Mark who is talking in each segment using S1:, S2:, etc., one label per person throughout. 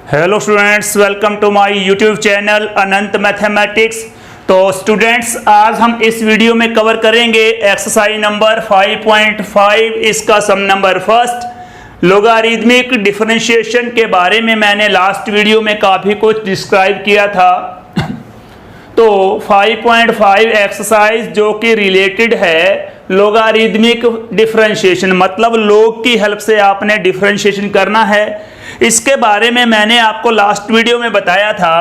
S1: Hello students, welcome to my YouTube channel Anant mathematics. तो students, आज हम इस वीडियो में कवर करेंगे एक्सरसाइज नंबर 5.5, इसका सम नंबर फर्स्ट। लोगारिथमिक डिफरेंशिएशन के बारे में मैंने लास्ट वीडियो में काफ़ी कुछ डिस्क्राइब किया था। तो 5.5 एक्सरसाइज जो कि रिलेटेड है लोगारिथमिक डिफरेंशिएशन, मतलब लोग की हेल्प से आपने डिफरेंशिएशन करना है। इसके बारे में मैंने आपको लास्ट वीडियो में बताया था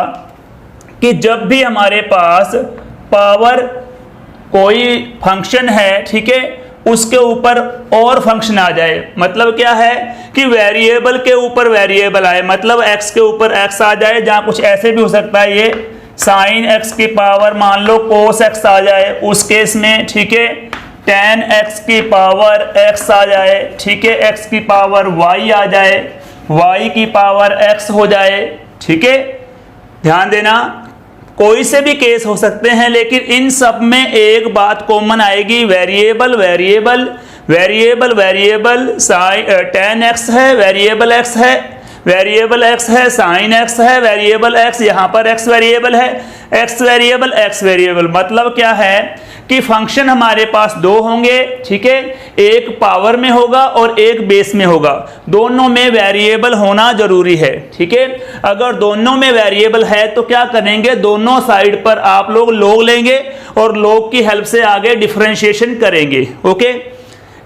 S1: कि जब भी हमारे पास पावर कोई फंक्शन है, ठीक है, उसके ऊपर और फंक्शन आ जाए, मतलब क्या है कि वेरिएबल के ऊपर वेरिएबल आए, मतलब x के ऊपर x आ जाए, जहाँ कुछ ऐसे भी हो सकता है, ये साइन x की पावर मान लो cos x आ जाए उस केस में, ठीक है, tan x की पावर x आ जाए, ठीक है, x की पावर y आ जाए, y की पावर x हो जाए, ठीक है। ध्यान देना, कोई से भी केस हो सकते हैं, लेकिन इन सब में एक बात कॉमन आएगी, variable variable variable variable tan x है, वेरिएबल x है, वेरिएबल x है, साइन x है, वेरिएबल x, यहाँ पर x वेरिएबल है, x वेरिएबल x वेरिएबल। मतलब क्या है कि फंक्शन हमारे पास दो होंगे, ठीक है, एक पावर में होगा और एक बेस में होगा, दोनों में वेरिएबल होना जरूरी है, ठीक है। अगर दोनों में वेरिएबल है तो क्या करेंगे, दोनों साइड पर आप लोग log लेंगे और log की हेल्प से आगे डिफरेंशिएशन करेंगे। ओके,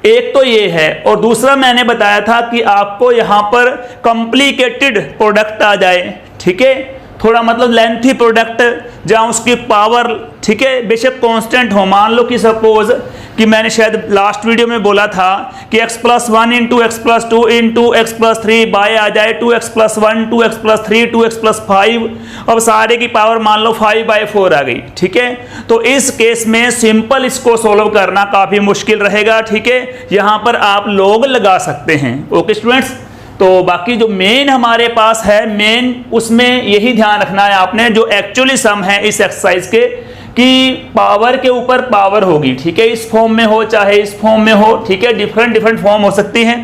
S1: एक तो ये है, और दूसरा मैंने बताया था कि आपको यहां पर कॉम्प्लिकेटेड प्रोडक्ट आ जाए, ठीक है, थोड़ा मतलब लेंथी प्रोडक्ट, जहां उसकी पावर, ठीक है, बेशक कांस्टेंट हो। मान लो कि सपोज कि मैंने शायद लास्ट वीडियो में बोला था कि x+1 into x+2 into x+3 bye आ जाए 2x+1 2x+3 2x+5, अब सारे की पावर मान लो 5/4 आ गई, ठीक है। तो इस केस में सिंपल इसको सोल्व करना काफ़ी मुश्किल रहेगा, ठीक है, यहाँ पर आप लोग लगा सकते हैं। ओके स्टूडेंट्स, तो बाकी जो मेन हमारे पास है, मेन उसमें यही ध्यान रखना है आपने, जो एक्चुअली सम है इस एक्सरसाइज के, कि पावर के ऊपर पावर होगी, ठीक है, इस फॉर्म में हो चाहे इस फॉर्म में हो, ठीक है, डिफरेंट फॉर्म हो सकती हैं।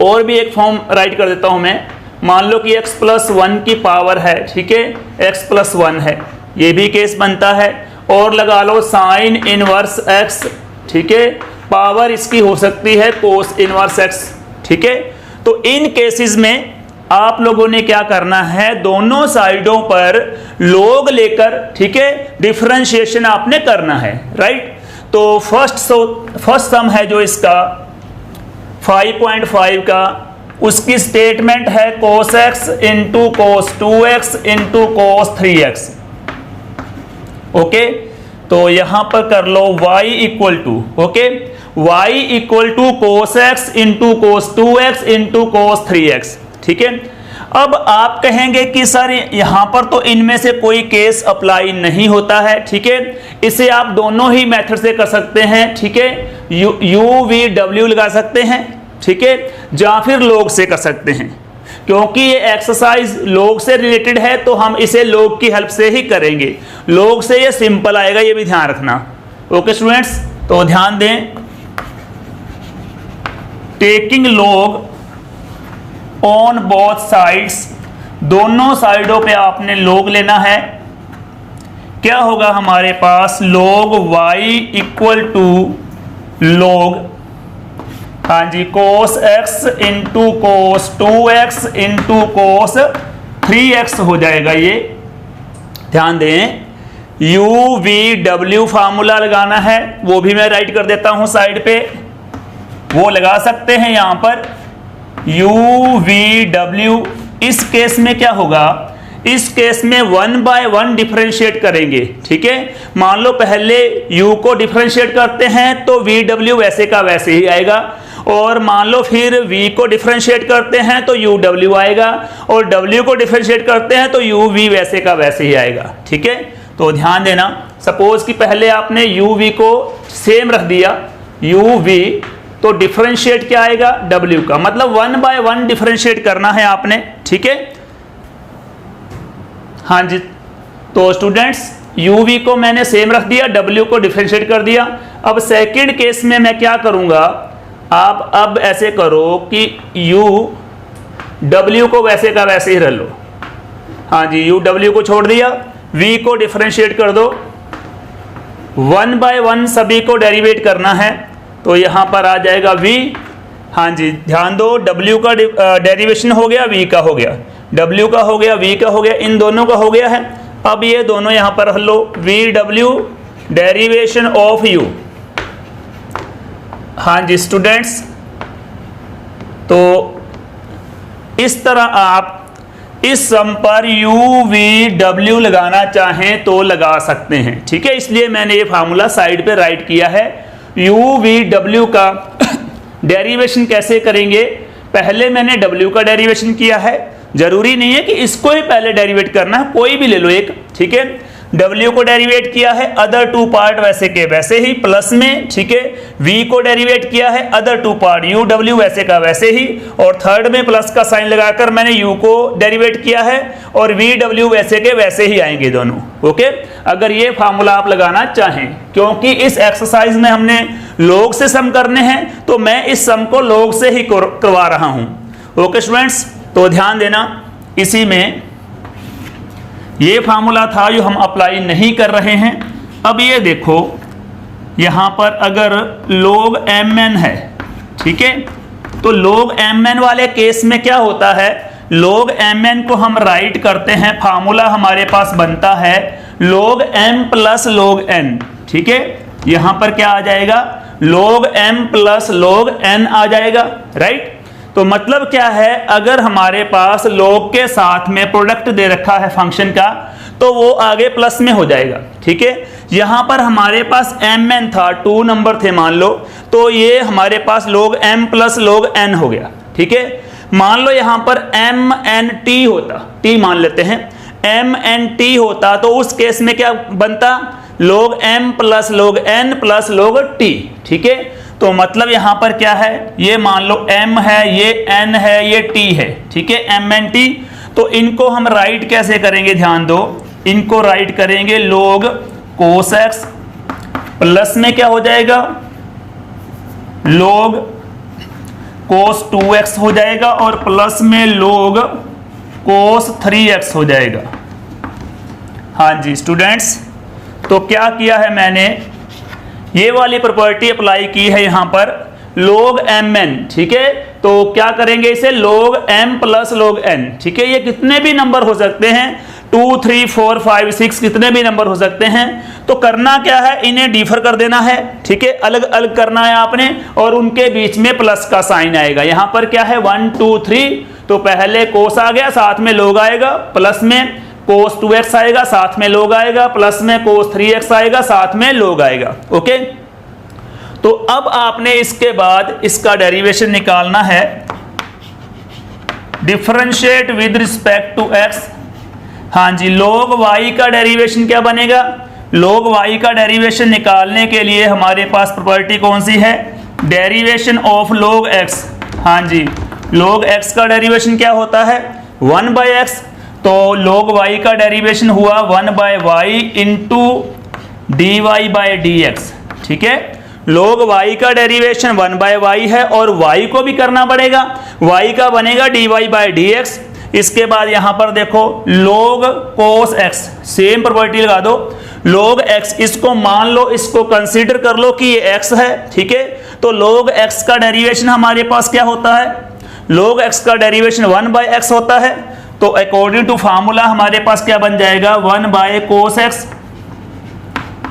S1: और भी एक फॉर्म राइट कर देता हूं मैं, मान लो कि x+1 की पावर है, ठीक है, x+1 है, ये भी केस बनता है। और लगा लो साइन इनवर्स x, ठीक है, पावर इसकी हो सकती है कोस इनवर्स x, ठीक है। तो इन केसेस में आप लोगों ने क्या करना है, दोनों साइडों पर log लेकर, ठीक है, डिफरेंशिएशन आपने करना है, राइट। तो फर्स्ट सम है जो इसका 5.5 का, उसकी स्टेटमेंट है cos x into cos 2x into cos 3x। Okay, तो यहां पर कर लो y equal to, okay, y equal to cos x into cos 2x into cos 3x, ठीक है। अब आप कहेंगे कि सर यहां पर तो इनमें से कोई केस अप्लाई नहीं होता है, ठीक है, इसे आप दोनों ही मेथड से कर सकते हैं, ठीक है, u/v/w लगा सकते हैं, ठीक है, या फिर log से कर सकते हैं। क्योंकि ये एक्सरसाइज log से रिलेटेड है तो हम इसे log की हेल्प से ही करेंगे, log से ये सिंपल आएगा, ये भी ध्यान रखना। ओके स्टूडेंट्स, तो ध्यान दें, taking log on both sides, दोनों साइडों पे आपने log लेना है। क्या होगा हमारे पास, log y equal to log, हाँ जी, cos x into cos 2x into cos 3x हो जाएगा। ये ध्यान दें, u/v/w फार्मूला लगाना है, वो भी मैं राइट कर देता हूं साइड पे, वो लगा सकते हैं यहां पर u/v/w। इस केस में क्या होगा, इस केस में 1/1 डिफरेंशिएट करेंगे, ठीक है। मान लो पहले u को डिफरेंशिएट करते हैं तो v/w वैसे का वैसे ही आएगा, और मान लो फिर v को डिफरेंशिएट करते हैं तो u/w आएगा, और w को डिफरेंशिएट करते हैं तो u/v वैसे का वैसे ही आएगा, ठीक है। तो ध्यान देना, सपोज कि पहले आपने u/v को सेम रख दिया, u/v, तो डिफरेंशिएट क्या आएगा, w का, मतलब 1/1 डिफरेंशिएट करना है आपने, ठीक है। हाँ जी, तो स्टूडेंट्स u/v को मैंने सेम रख दिया, w को डिफरेंशिएट कर दिया। अब सेकंड केस में मैं क्या करूंगा, आप अब ऐसे करो कि u w को वैसे का वैसे ही रख लो। हाँ जी, u w को छोड़ दिया, v को डिफरेंशिएट कर दो, 1 बाय 1 सभी को डेरिवेट करना है, तो यहाँ पर आ जाएगा v। हाँ जी, ध्यान दो, w का डेरिवेशन हो गया, v का हो गया, w का हो गया, v का हो गया, इन दोनों का हो गया है। अब ये दोनों यहाँ पर रख लो, vw डेरिवेशन ऑफ u। हाँ जी स्टूडेंट्स, तो इस तरह आप इस सम पर u v w लगाना चाहें तो लगा सकते हैं, ठीक है। इसलिए मैंने ये फार्मूला साइड पे राइट किया है। u v w का डेरिवेशन कैसे करेंगे, पहले मैंने w का डेरिवेशन किया है, जरूरी नहीं है कि इसको ही पहले डेरिवेट करना है, कोई भी ले लो एक, ठीक है। w को डेरिवेट किया है, अदर टू पार्ट वैसे के वैसे ही प्लस में, ठीक है। v को डेरिवेट किया है, other two part u w वैसे का वैसे ही, और थर्ड में प्लस का साइन लगाकर मैंने u को डेरिवेट किया है, और v w वैसे के वैसे ही आएंगे दोनों, ओके। अगर ये फार्मूला आप लगाना चाहें, क्योंकि इस एक्सरसाइज में हमने लॉग से सम करने हैं, तो मैं इस सम को लॉग से ही करवा रहा हूं, ओके स्टूडेंट्स। तो ध्यान देना, इसी में ये फार्मूला था जो हम अप्लाई नहीं कर रहे हैं। अब ये देखो, यहाँ पर अगर log mn है, ठीक है, तो log mn वाले केस में क्या होता है, log mn को हम राइट करते हैं, फार्मूला हमारे पास बनता है log m plus log n, ठीक है। यहाँ पर क्या आ जाएगा, log m plus log n आ जाएगा, राइट। तो मतलब क्या है, अगर हमारे पास log के साथ में प्रोडक्ट दे रखा है फंक्शन का, तो वो आगे प्लस में हो जाएगा, ठीक है। यहाँ पर हमारे पास mn था, 2 नंबर थे मान लो, तो ये हमारे पास log m plus log n हो गया, ठीक है। मान लो यहाँ पर mnt होता, t मान लेते हैं, mnt होता, तो उस केस में क्या बनता, log m plus log n plus log t, ठीक है। तो मतलब यहाँ पर क्या है, ये मान लो m है, ये n है, ये t है, ठीक है, mnt। तो इनको हम राइट कैसे करेंगे, ध्यान दो, इनको राइट करेंगे log cos x, प्लस में क्या हो जाएगा, log cos 2x हो जाएगा, और प्लस में log cos 3x हो जाएगा। हाँ जी स्टूडेंट्स, तो क्या किया है मैंने, ये वाली प्रॉपर्टी अप्लाई की है यहाँ पर log mn, ठीक है। तो क्या करेंगे इसे, log m plus log n, ठीक है। ये कितने भी नंबर हो सकते हैं, 2 3 4 5 6 कितने भी नंबर हो सकते हैं। तो करना क्या है, इन्हें डिफर कर देना है, ठीक है, अलग अलग करना है आपने, और उनके बीच में प्लस का साइन आएगा। यहाँ पर क्या है 1 2 3, तो पहले कोस आ गया, साथ में log आएगा, प्लस में cos 2x आएगा, साथ में log आएगा, प्लस में cos 3x आएगा, साथ में log आएगा, ओके। तो अब आपने इसके बाद इसका डेरिवेशन निकालना है, differentiate with respect to x। हाँ जी, log y का डेरिवेशन क्या बनेगा, log y का डेरिवेशन निकालने के लिए हमारे पास प्रॉपर्टी कौन सी है, डेरिवेशन ऑफ log x। हाँ जी, log x का डेरिवेशन क्या होता है, 1 बाय x, तो log y का डेरिवेशन हुआ 1 by y into d y by d x, ठीक है। log y का डेरिवेशन 1 बाय y है, और y को भी करना पड़ेगा, y का बनेगा dy बाई डी एक्स। इसके बाद यहां पर देखो log cos x, same property लगा दो, log x, इसको मान लो, इसको कंसीडर कर लो कि ये x है, ठीक है। तो log x का डेरिवेशन हमारे पास क्या होता है, log x का डेरिवेशन 1 बाय x होता है। तो अकॉर्डिंग टू फार्मूला हमारे पास क्या बन जाएगा, 1 बाय cos x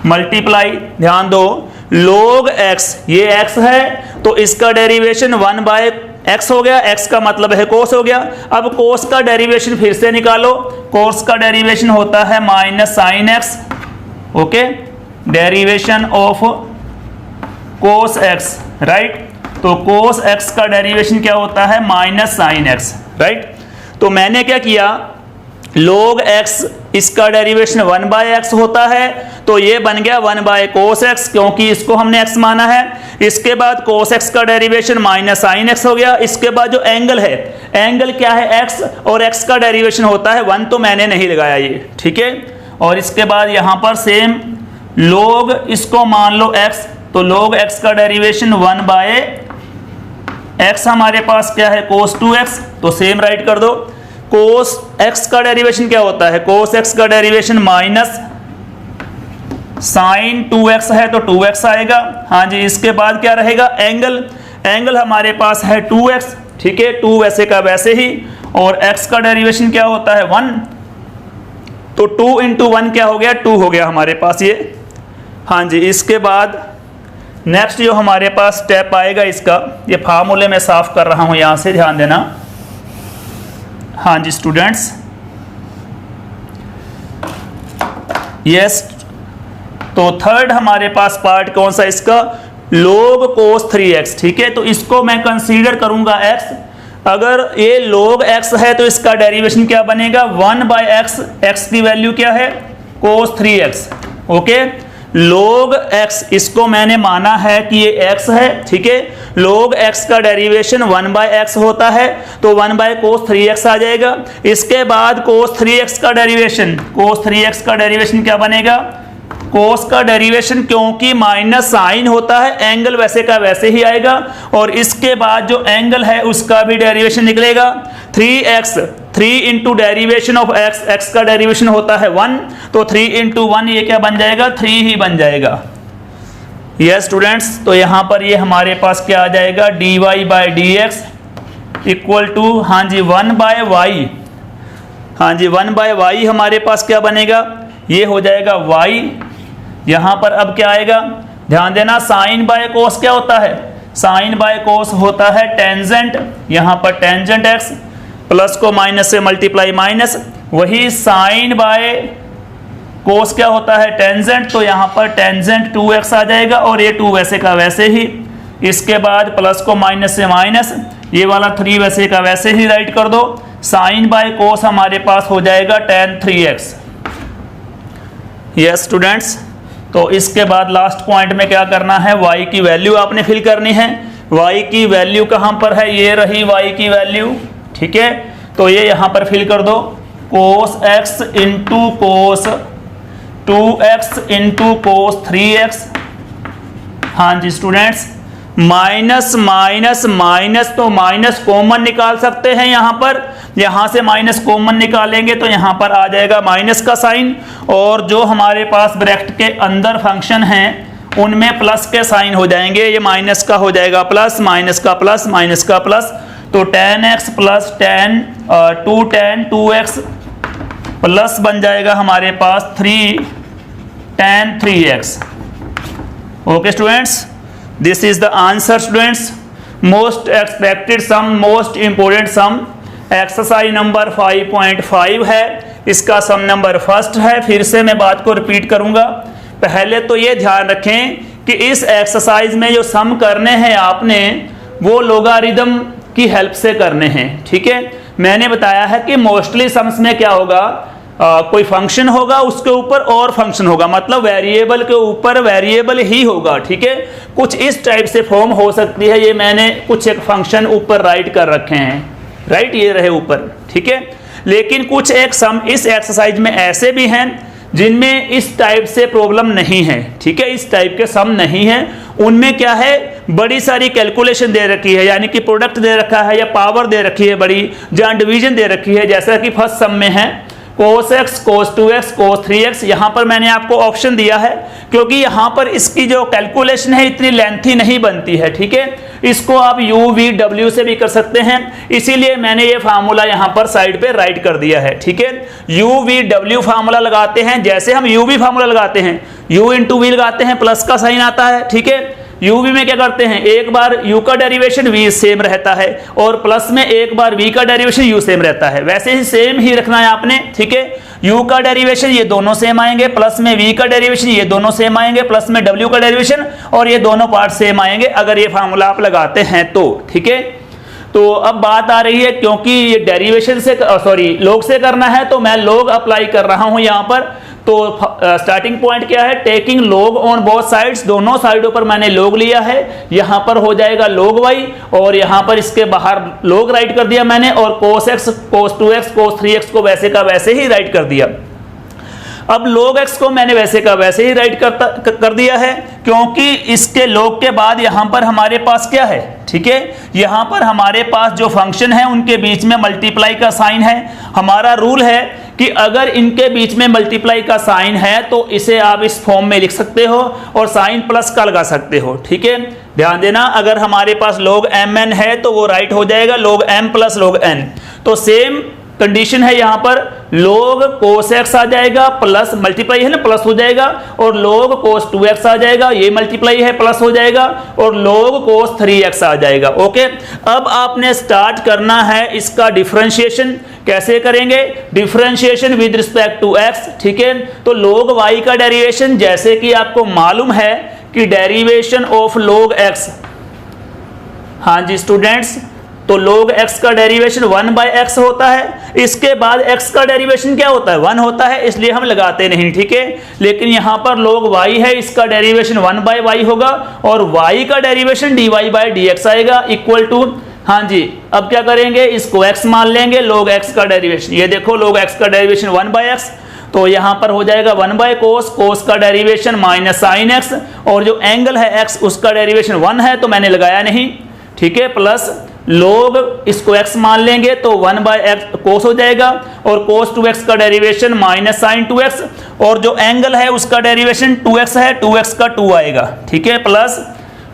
S1: मल्टीप्लाई, ध्यान दो, log x, ये x है, तो इसका डेरिवेशन 1 बाय x हो गया, x का मतलब है cos हो गया। अब cos का डेरिवेशन फिर से निकालो, cos का डेरिवेशन होता है minus sine x, okay, derivation of cos x, right. तो cos x का डेरिवेशन क्या होता है, माइनस साइन x, राइट। तो मैंने क्या किया, log x, इसका डेरिवेशन 1 बाय x होता है, तो ये बन गया 1 बाय cos x, क्योंकि इसको हमने x माना है। इसके बाद cos x का डेरिवेशन माइनस साइन x हो गया। इसके बाद जो एंगल है, एंगल क्या है x, और x का डेरिवेशन होता है 1, तो मैंने नहीं लगाया ये, ठीक है। और इसके बाद यहाँ पर सेम log, इसको मान लो x, तो log x का डेरिवेशन 1 बाय x हमारे पास क्या है cos 2x, तो सेम राइट कर दो। cos x का डेरिवेशन क्या होता है, cos x का डेरिवेशन माइनस sin 2x है तो 2x आएगा। हाँ जी, इसके बाद क्या रहेगा, एंगल हमारे पास है 2x, ठीक है, 2 वैसे का वैसे ही, और x का डेरिवेशन क्या होता है 1, तो 2 इंटू 1 क्या हो गया, 2 हो गया हमारे पास ये। हाँ जी, इसके बाद नेक्स्ट जो हमारे पास स्टेप आएगा इसका, ये फार्मूले में साफ कर रहा हूँ, यहाँ से ध्यान देना। हाँ जी स्टूडेंट्स, यस, तो थर्ड हमारे पास पार्ट कौन सा इसका, log cos 3x, ठीक है, तो इसको मैं कंसीडर करूंगा x। अगर ये log x है तो इसका डेरिवेशन क्या बनेगा, 1/x, x की वैल्यू क्या है, cos 3x, okay. log x, इसको मैंने माना है कि ये x है, ठीक है, log x का डेरिवेशन 1/x होता है, तो 1/cos 3x आ जाएगा। इसके बाद cos 3x का डेरिवेशन क्या बनेगा, cos का डेरिवेशन, क्योंकि माइनस साइन होता है, एंगल वैसे का वैसे ही आएगा, और इसके बाद जो एंगल है उसका भी डेरिवेशन निकलेगा 3x, 3 into derivation of x, x का डेरिवेशन होता है 1, तो 3 इंटू 1 ये क्या बन जाएगा, 3 ही बन जाएगा। यस स्टूडेंट्स, तो यहाँ पर ये हमारे पास क्या आ जाएगा, dy/dx इक्वल टू, हाँ जी 1/y, हाँ जी 1/y हमारे पास क्या बनेगा, ये हो जाएगा y। यहाँ पर अब क्या आएगा, ध्यान देना, साइन बाय कोस क्या होता है, साइन बाय कोस होता है टेंजेंट, यहाँ पर टेंजेंट x, प्लस को माइनस से मल्टीप्लाई माइनस, वही साइन बाय कोस क्या होता है, टेंजेंट, तो यहाँ पर टेंजेंट 2x आ जाएगा, और ये 2 वैसे का वैसे ही। इसके बाद प्लस को माइनस से माइनस, ये वाला 3 वैसे का वैसे ही राइट कर दो। साइन बाय कोस हमारे पास हो जाएगा tan 3x। यस स्टूडेंट्स, तो इसके बाद लास्ट पॉइंट में क्या करना है, y की वैल्यू आपने फिल करनी है। y की वैल्यू कहाँ पर है, ये रही y की वैल्यू, ठीक है, तो ये यहाँ पर फिल कर दो, cos x into cos 2x into cos 3x। हाँ जी स्टूडेंट्स, माइनस माइनस माइनस, तो माइनस कॉमन निकाल सकते हैं, यहाँ पर यहाँ से माइनस कॉमन निकालेंगे तो यहाँ पर आ जाएगा माइनस का साइन, और जो हमारे पास ब्रैकेट के अंदर फंक्शन हैं उनमें प्लस के साइन हो जाएंगे, ये माइनस का हो जाएगा प्लस, माइनस का प्लस, माइनस का प्लस, तो tan x plus tan 2x plus बन जाएगा हमारे पास 3 tan 3x। Okay students, this is the answer students, most expected sum, most important sum, exercise number 5.5 है, इसका सम नंबर फर्स्ट है। फिर से मैं बात को रिपीट करूंगा, पहले तो ये ध्यान रखें कि इस एक्सरसाइज में जो सम करने हैं आपने वो लोगारिदम की हेल्प से करने हैं, ठीक है। मैंने बताया है कि मोस्टली सम्स में क्या होगा, कोई फंक्शन होगा उसके ऊपर और फंक्शन होगा, मतलब वेरिएबल के ऊपर वेरिएबल ही होगा, ठीक है। कुछ इस टाइप से फॉर्म हो सकती है, ये मैंने कुछ एक फंक्शन ऊपर राइट कर रखे हैं, राइट, ये रहे ऊपर, ठीक है। लेकिन कुछ एक सम इस एक्सरसाइज में ऐसे भी हैं जिनमें इस टाइप से प्रॉब्लम नहीं है, ठीक है, इस टाइप के सम नहीं है। उनमें क्या है, बड़ी सारी कैलकुलेशन दे रखी है, यानी कि प्रोडक्ट दे रखा है या पावर दे रखी है बड़ी, जहाँ डिवीजन दे रखी है, जैसा कि फर्स्ट सम में है cos x, cos 2x, cos 3x। यहाँ पर मैंने आपको ऑप्शन दिया है क्योंकि यहाँ पर इसकी जो कैलकुलेशन है इतनी लेंथी नहीं बनती है, ठीक है। इसको आप u v w से भी कर सकते हैं, इसीलिए मैंने ये फार्मूला यहाँ पर साइड पे राइट कर दिया है, ठीक है। u v w फार्मूला लगाते हैं, जैसे हम u v फार्मूला लगाते हैं, u इंटू v लगाते हैं, प्लस का साइन आता है, ठीक है। u v में क्या करते हैं, एक बार u का डेरिवेशन v सेम रहता है, और प्लस में एक बार v का डेरिवेशन u सेम रहता है, वैसे ही सेम ही रखना है आपने, ठीक है। u का डेरिवेशन ये दोनों सेम आएंगे, प्लस में v का डेरिवेशन ये दोनों सेम आएंगे, प्लस में w का डेरिवेशन, और ये दोनों पार्ट सेम आएंगे अगर ये फार्मूला आप लगाते हैं तो, ठीक है। तो अब बात आ रही है, क्योंकि ये डेरिवेशन से लॉग से करना है तो मैं लॉग अप्लाई कर रहा हूं यहाँ पर। तो स्टार्टिंग पॉइंट क्या है, taking log on both sides, दोनों साइडों पर मैंने लॉग लिया है। यहाँ पर हो जाएगा log y, और यहाँ पर इसके बाहर log राइट कर दिया मैंने, और cos x, cos 2x, cos 3x को वैसे का वैसे ही राइट कर दिया। अब log x को मैंने वैसे का वैसे ही राइट कर दिया है, क्योंकि इसके log के बाद यहाँ पर हमारे पास क्या है, ठीक है। यहाँ पर हमारे पास जो फंक्शन है उनके बीच में मल्टीप्लाई का साइन है। हमारा रूल है कि अगर इनके बीच में मल्टीप्लाई का साइन है तो इसे आप इस फॉर्म में लिख सकते हो और साइन प्लस का लगा सकते हो, ठीक है। ध्यान देना, अगर हमारे पास log mn है तो वो राइट हो जाएगा log m plus log n। तो सेम कंडीशन है यहाँ पर, log cos x आ जाएगा प्लस मल्टीप्लाई है ना, प्लस हो जाएगा, और log cos 2x आ जाएगा, ये मल्टीप्लाई है प्लस हो जाएगा, और log cos 3x आ जाएगा। ओके, अब आपने स्टार्ट करना है इसका डिफरेंशिएशन। कैसे करेंगे? Differentiation with respect to x, ठीक है। तो log y का डेरिवेशन, जैसे कि आपको मालूम है कि डेरिवेशन ऑफ log x, हाँ जी स्टूडेंट्स, तो log x का डेरिवेशन 1/x होता है। इसके बाद x का डेरिवेशन क्या होता है? 1 होता है, इसलिए हम लगाते नहीं, ठीक है। लेकिन यहाँ पर log y है, इसका डेरिवेशन 1/y होगा, और y का डेरिवेशन dy/dx आएगा इक्वल टू, हाँ जी, अब क्या करेंगे, इसको x मान लेंगे, log x का डेरिवेशन, ये देखो log x का डेरिवेशन 1/x, तो यहाँ पर हो जाएगा 1/cos, cos का डेरिवेशन माइनस साइन x, और जो एंगल है x उसका डेरिवेशन 1 है तो मैंने लगाया नहीं, ठीक है, प्लस log, इसको x मान लेंगे तो 1/x cos हो जाएगा, और cos 2x का डेरिवेशन माइनस साइन 2x, और जो एंगल है उसका डेरिवेशन 2x है, 2x का 2 आएगा, ठीक है, प्लस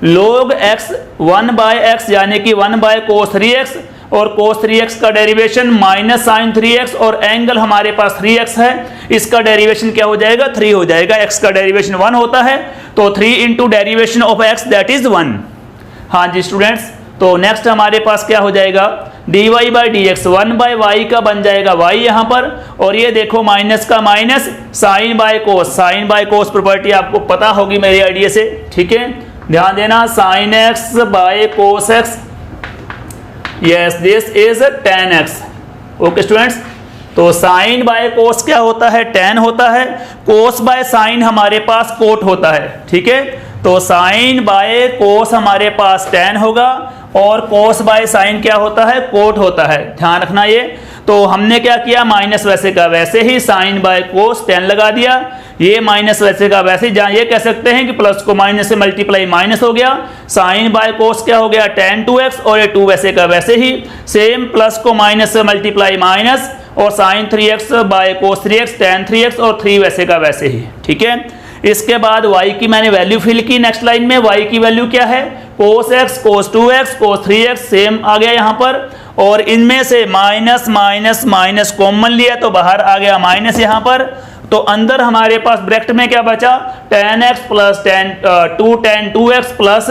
S1: log x 1/x यानी कि 1/cos 3x, और cos 3x का डेरिवेशन माइनस साइन 3x, और एंगल हमारे पास 3x है, इसका डेरिवेशन क्या हो जाएगा? 3 हो जाएगा। x का डेरिवेशन 1 होता है, तो 3 into derivation of x that is 1। हाँ जी स्टूडेंट्स, तो नेक्स्ट हमारे पास क्या हो जाएगा? dy/dx 1/y का बन जाएगा y यहाँ पर, और ये देखो माइनस का minus, sine by cos, sine by cos property आपको पता होगी मेरे आइडिया से, ठीक है। ध्यान देना, sine x by cos x, yes this is tan x। Okay students, तो साइन बाय कोस क्या होता है? tan होता है। कोस बाय साइन हमारे पास कोट होता है, ठीक है। तो साइन बाय कोस हमारे पास tan होगा, और कोस बाय साइन क्या होता है? कोट होता है, ध्यान रखना ये। तो हमने क्या किया, माइनस वैसे का वैसे ही साइन बाय कोस tan लगा दिया, ये माइनस वैसे का वैसे, जहाँ ये कह सकते हैं कि प्लस को माइनस से मल्टीप्लाई माइनस हो गया, साइन बाय कोस क्या हो गया? tan 2x, और ये 2 वैसे का वैसे ही, सेम प्लस को माइनस से मल्टीप्लाई माइनस, और sine 3x by cos 3x, tan 3x, और 3 वैसे का वैसे ही, ठीक है। इसके बाद y की मैंने वैल्यू फिल की, नेक्स्ट लाइन में y की वैल्यू क्या है? cos x, cos 2x, cos 3x same आ गया यहाँ पर, और इनमें से माइनस माइनस माइनस कॉमन लिया तो बाहर आ गया माइनस यहाँ पर, तो अंदर हमारे पास ब्रैकेट में क्या बचा? tan x plus 2 tan 2x plus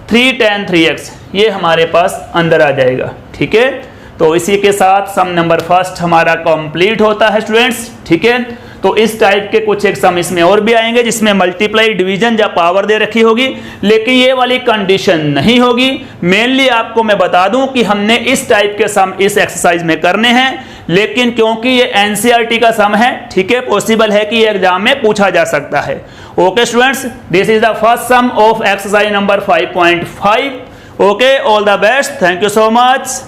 S1: 3 tan 3x, ये हमारे पास अंदर आ जाएगा, ठीक है। तो इसी के साथ सम नंबर फर्स्ट हमारा कंप्लीट होता है स्टूडेंट्स, ठीक है। तो इस टाइप के कुछ एक सम इसमें और भी आएंगे जिसमें मल्टीप्लाई, डिवीजन या पावर दे रखी होगी, लेकिन ये वाली कंडीशन नहीं होगी। मेनली आपको मैं बता दूं कि हमने इस टाइप के सम इस एक्सरसाइज में करने हैं, लेकिन क्योंकि ये एनसीईआरटी का सम है, ठीक है, पॉसिबल है कि ये एग्जाम में पूछा जा सकता है। Okay students, this is the first sum of exercise number 5.5। Okay, all the best, thank you so much.